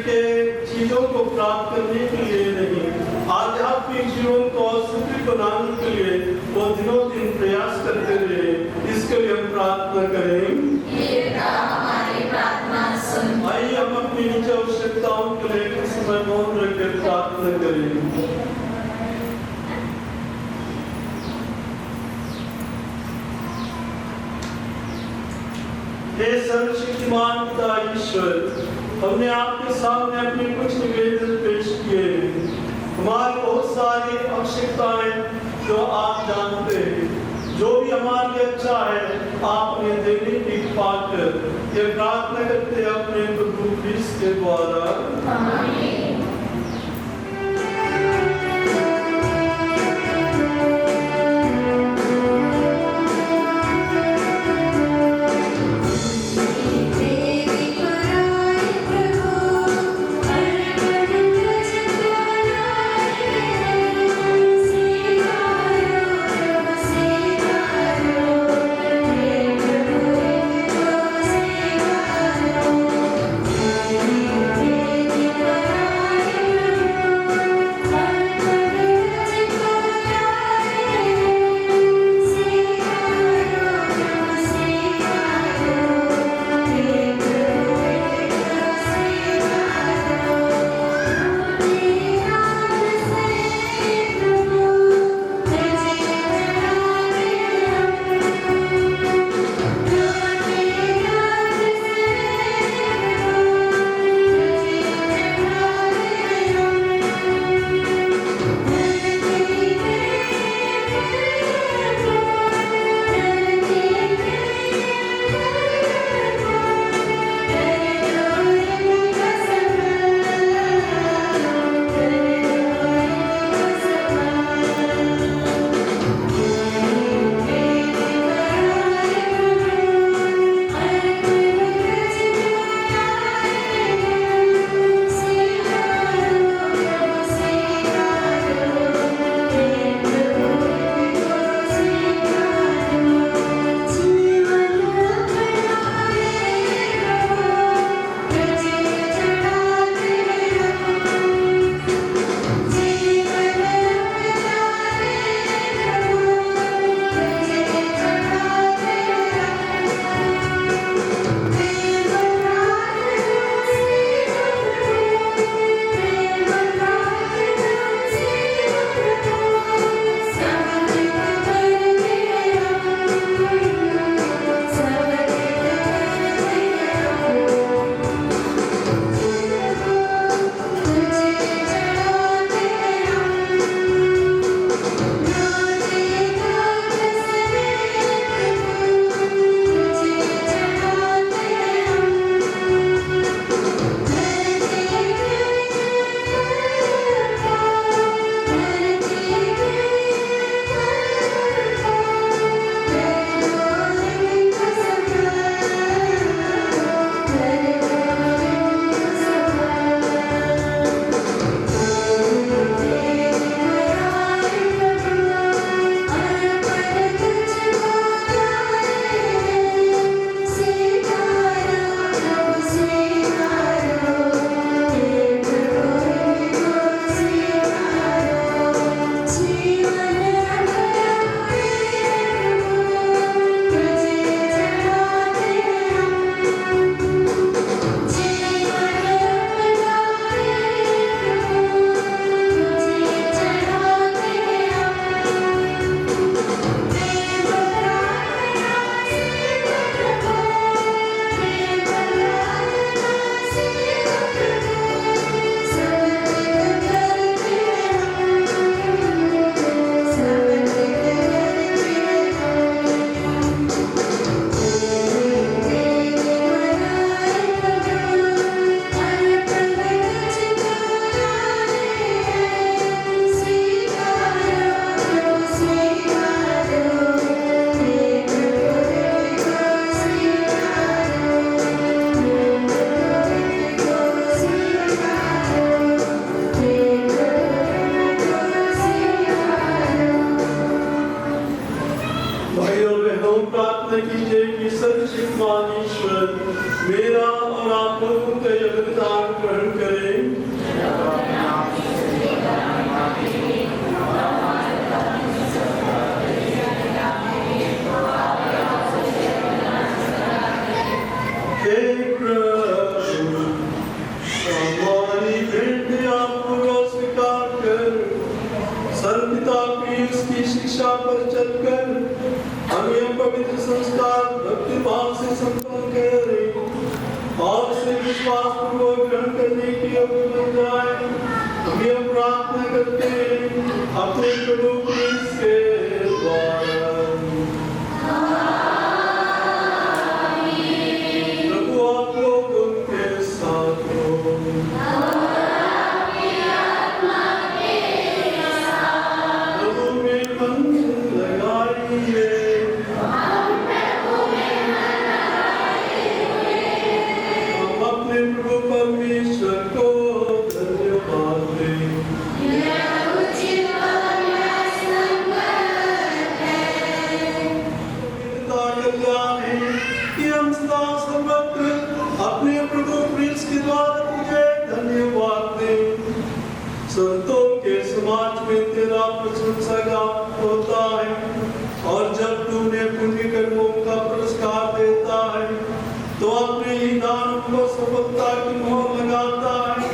के चीजों को प्राप्त करने के लिए नहीं, आध्यात्मिक जीवन को सुखी बनाने के लिए वो दिनों दिन प्रयास करते रहे। इसके लिए हम प्रार्थना करें। हमारी प्रार्थना सुन। आइए हम अपनी निज आवश्यकताओं के लिए कुछ समय मौन रखकर प्रार्थना करें। हे सर्वशक्तिमान पिता ईश्वर, हमने आपके सामने अपने कुछ निवेदन पेश किए हैं। हमारी बहुत सारी आवश्यकताएं जो आप जानते हैं, जो भी हमारे लिए अच्छा है आपने देने की पाकर ये प्रार्थना करते अपने प्रभु क्रिस्त के द्वारा। आमीन। Thank you. यूं प्रार्थना कीजिए कि सर्वशक्तिमान ईश्वर मेरा और आप लोगों का यह बलिदान ग्रहण करें। हे प्रभु, हमारी भेंट आपको स्वीकार कर सर्वपिता पीयूष की शिक्षा पर चलकर हम यह पवित्र संस्कार भक्ति भाव से संपन्न करें और उसे विश्वास पूर्वक ग्रहण करने की योग्य बन जाए। हम यह प्रार्थना करते हैं अपने प्रभु क्रिस्त के द्वारा। प्रभु आप लोगों के साथ हो। प्रभु में मन लगाइए। हम अपने प्रभु परमेश्वर को धन्यवाद दें। कल्याण है कि हम सदा सर्वत्र अपने प्रभु क्रिस्त के द्वारा तुझे धन्यवाद दें। संतों के समाज में तेरा प्रशंसा गान होता है और जब तूने पुण्य कर्मों का पुरस्कार देता है तो अपने ही दान को सफलता की मोहर लगाता है।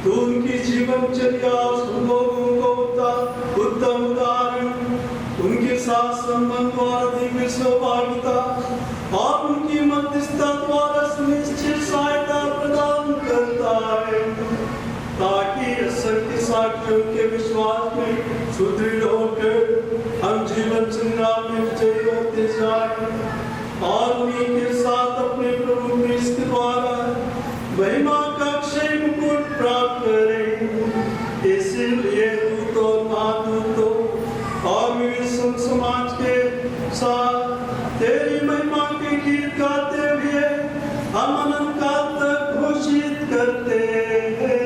तू उनकी जीवनचर्या और लोगों को उत्तम उदाहरण, उनके साथ संबंध और दिव्य सहभागिता और उनकी मध्यस्थता द्वारा सुनिश्चित सहायता प्रदान करता है ताकि असत्य साक्ष्यों के विश्वास में सुदृढ़ होकर हम जीवन संग्राम में विजयी होते जाएं और उन्हीं के साथ अपने प्रभु क्रिस्त द्वारा महिमा का अक्षय मुकुट प्राप्त करें। इसलिए दूतों महादूतों और विश्व समाज के साथ तेरी महिमा के गीत गाते हुए हम अनंत काल तक घोषित करते हैं।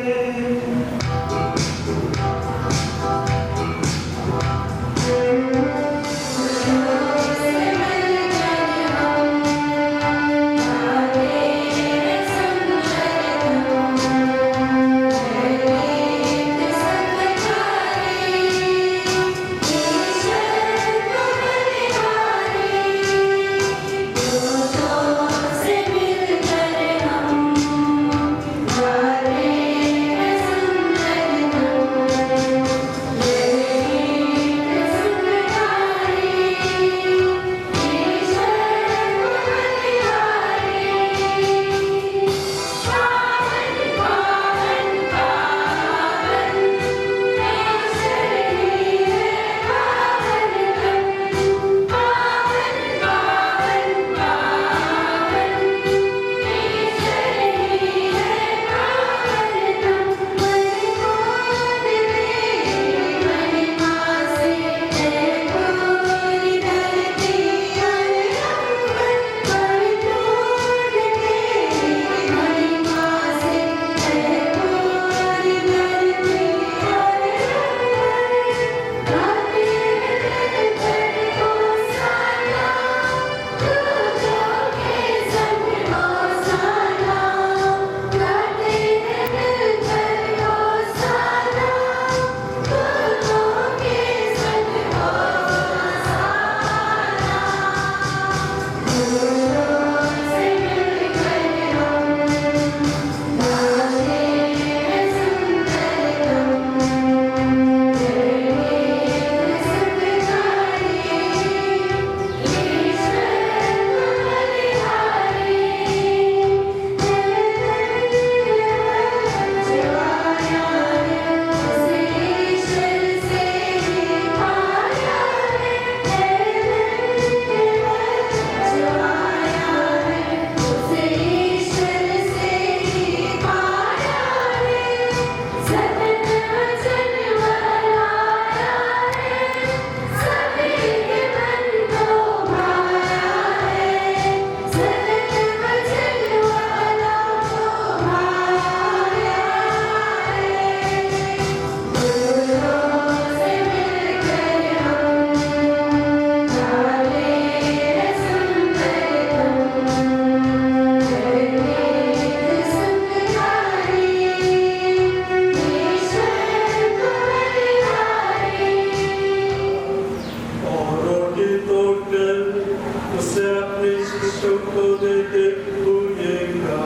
शिष्यों को देके पूजेगा।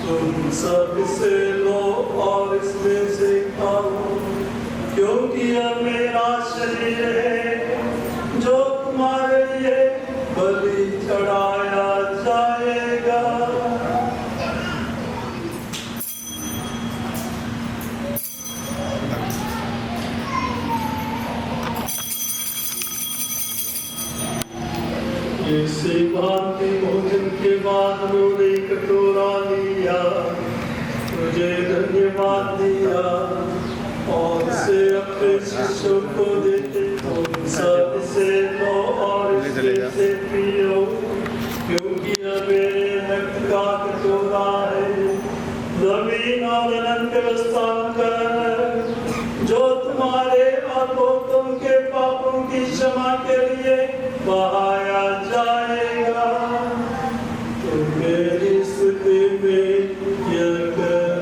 तुम सब से लो और इसमें से खाओ, क्योंकि यह मेरा शरीर है जो तुम्हारे लिए बलि चढ़ाया जाएगा। इसी भांति भोजन के बाद उन्होंने कटोरा लिया, मुझे धन्यवाद दिया और इसे अपने शिष्यों को देते, तुम सब इसे लो और इससे पियो, क्योंकि यह मेरे रक्त का कटोरा है, जमीन और अनंत हस्तांतरण, जो तुम्हारे और बहुतों के पापों की क्षमा के लिए बहाया जाएगा। तुम मेरी स्तुति में यह कर।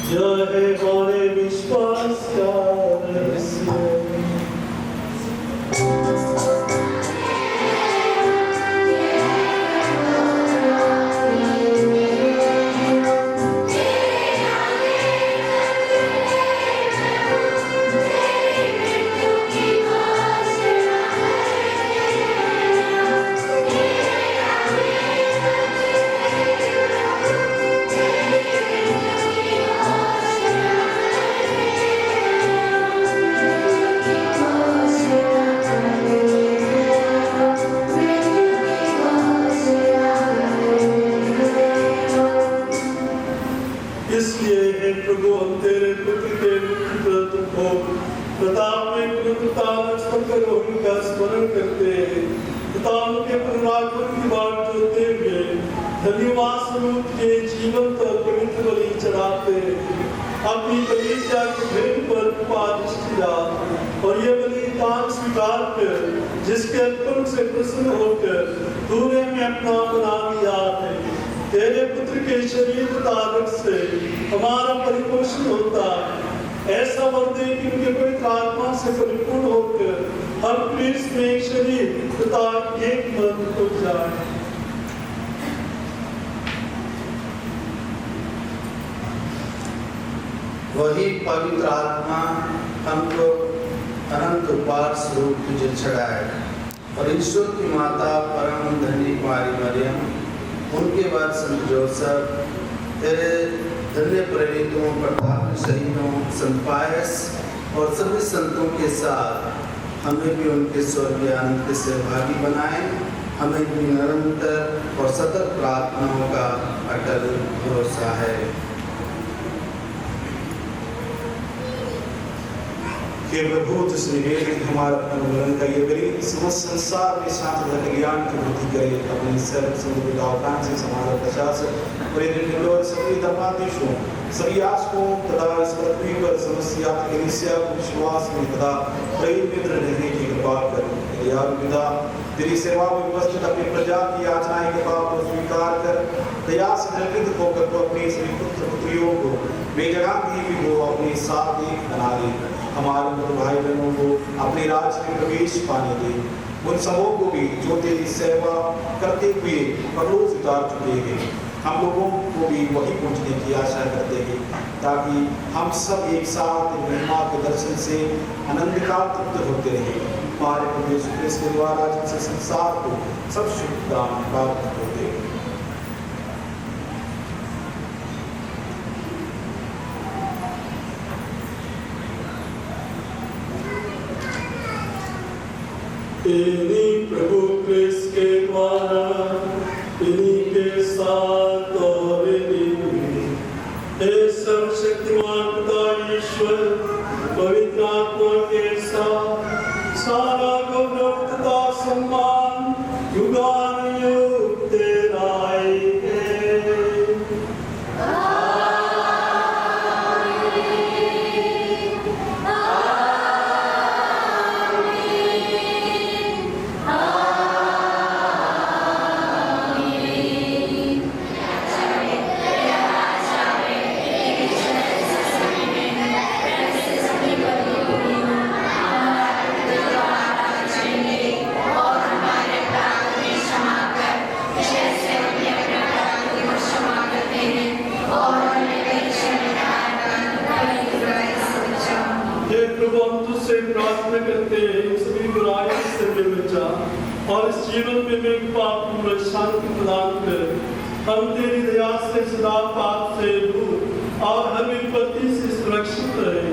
यह है हमारे विश्वास का रहस्य। इसलिए हे प्रभु, हम तेरे पुत्र के प्रताप में उनका स्मरण करते हैं, तथा उनके पुनरागमन की बाट जोते हुए धन्यवाद स्वरूप के जीवन पर पवित्र बलि चढ़ाते हैं। अपनी कलीसिया की भेंट पर पादृष्टि डाल और ये बलिदान स्वीकार कर, जिसके अर्पण से प्रसन्न होकर तूने हमें अपना बना लिया है। तेरे पुत्र के शरीर तथा रक्त से हमारा परिपोषण होता है। ऐसा वर दे कि उनके पवित्र आत्मा से परिपूर्ण होकर हम क्रिस्त में एक शरीर तथा एक मन हो जाए। वही पवित्र आत्मा हमको अनंत उपहार स्वरूप तुझे चढ़ाए और ईश्वर की माता परम धन्य कुमारी मरियम, उनके बाद संत जोसेफ, तेरे धन्य प्रेरितों, प्रताप शहीदों, संत पायस और सभी संतों के साथ हमें भी उनके स्वर्गीय आनंद के सहभागी बनाए। हमें भी निरंतर और सतत प्रार्थनाओं का अटल भरोसा है। हे प्रभु, जिसने वेद हमारा अनुमोदन करिए, मेरी समस्त संसार में शांति तथा ज्ञान की वृद्धि करिए। अपने सर्व समुद्र का अवकाश से समाज प्रशासन और सभी धर्माधीशों, सभी याजकों तथा इस पृथ्वी पर समस्त यात्री कलीसिया को विश्वास में तथा प्रेम मित्र रहने की कृपा कर। पिता, तेरी सेवा में उपस्थित अपनी प्रजा की याचनाएं कृपा को स्वीकार कर, दया से निर्मित होकर तो अपने सभी पुत्र पुत्रियों को बेजगाती भी हो अपने साथ एक बना ले। हमारे मृत भाई बहनों को अपने राज्य में प्रवेश पाने दे। उन सबों को भी जो तेरी सेवा करते हुए परलोक उतार चुके हैं, हम लोगों को भी वही पहुंचने की आशा करते हैं, ताकि हम सब एक साथ महिमा के दर्शन से आनंद का तृप्त होते रहें। हमारे प्रभु यीशु क्रिस्त के द्वारा जिनसे संसार को सब शुभ दान प्राप्त होते हैं। इन्हीं प्रभु क्रिस्त के द्वारा, इन्हीं के साथ और इन्हीं में, हे सर्वशक्तिमान पिता ईश्वर, पवित्र आत्मा के साथ सारा गौरव तथा सम्मान युगानुयुग तेरा है। और इस जीवन में मेरे पाप पूर्ण शांति प्रदान कर। हम तेरी दया से सदा पाप से दूर और हर विपत्ति से सुरक्षित रहे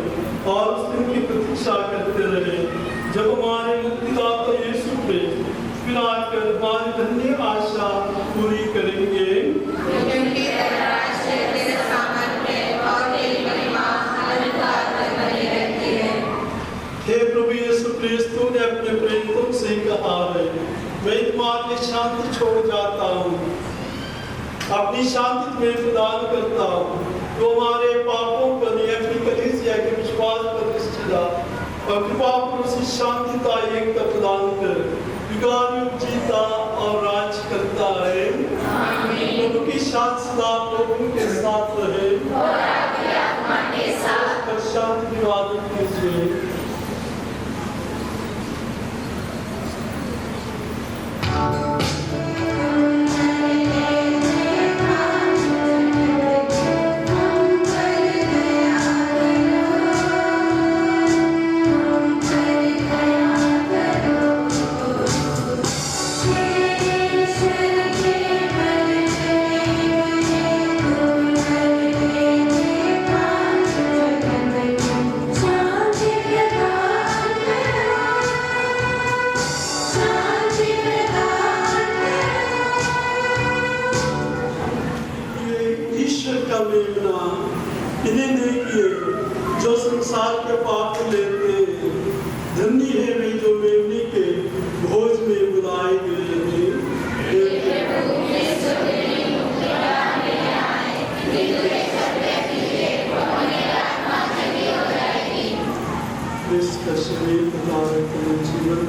और उस दिन की प्रतीक्षा करते रहे जब हमारे मुक्तिदाता यीशु क्रिस्त फिर आकर हमारी धन्य आशा पूरी करेंगे। क्योंकि तेरा राज्य, तेरा सामर्थ्य और तेरी महिमा अनंतकाल तक बनी रहती है। हे प्रभु यीशु क्रिस्त, तूने अपने प्रेरितों से कहा है, मैं तुम्हारी शांति छोड़ जाता हूँ, अपनी शांति तुम्हें प्रदान करता हूँ। तो हमारे पापों पर अपनी कलीसिया के विश्वास पर दृष्टि डाल और कृपा पर उसी शांति का एकता प्रदान कर। युगान युग जीता और राज करता है। प्रभु की शांति सदा लोगों के साथ रहे और आपकी आत्मा के साथ। पर शांति निवादन कीजिए। जो संसार के पाप लेते हैं, धन्य है वे जो मेमने के भोज में बुलाए गए हैं। इसका शरीर जीवन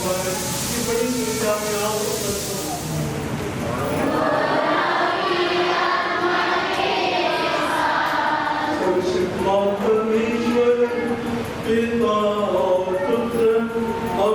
हुआ है कि बड़ी संख्या में आप उपस्थित हो। परमेश्वर पिता और पुत्र और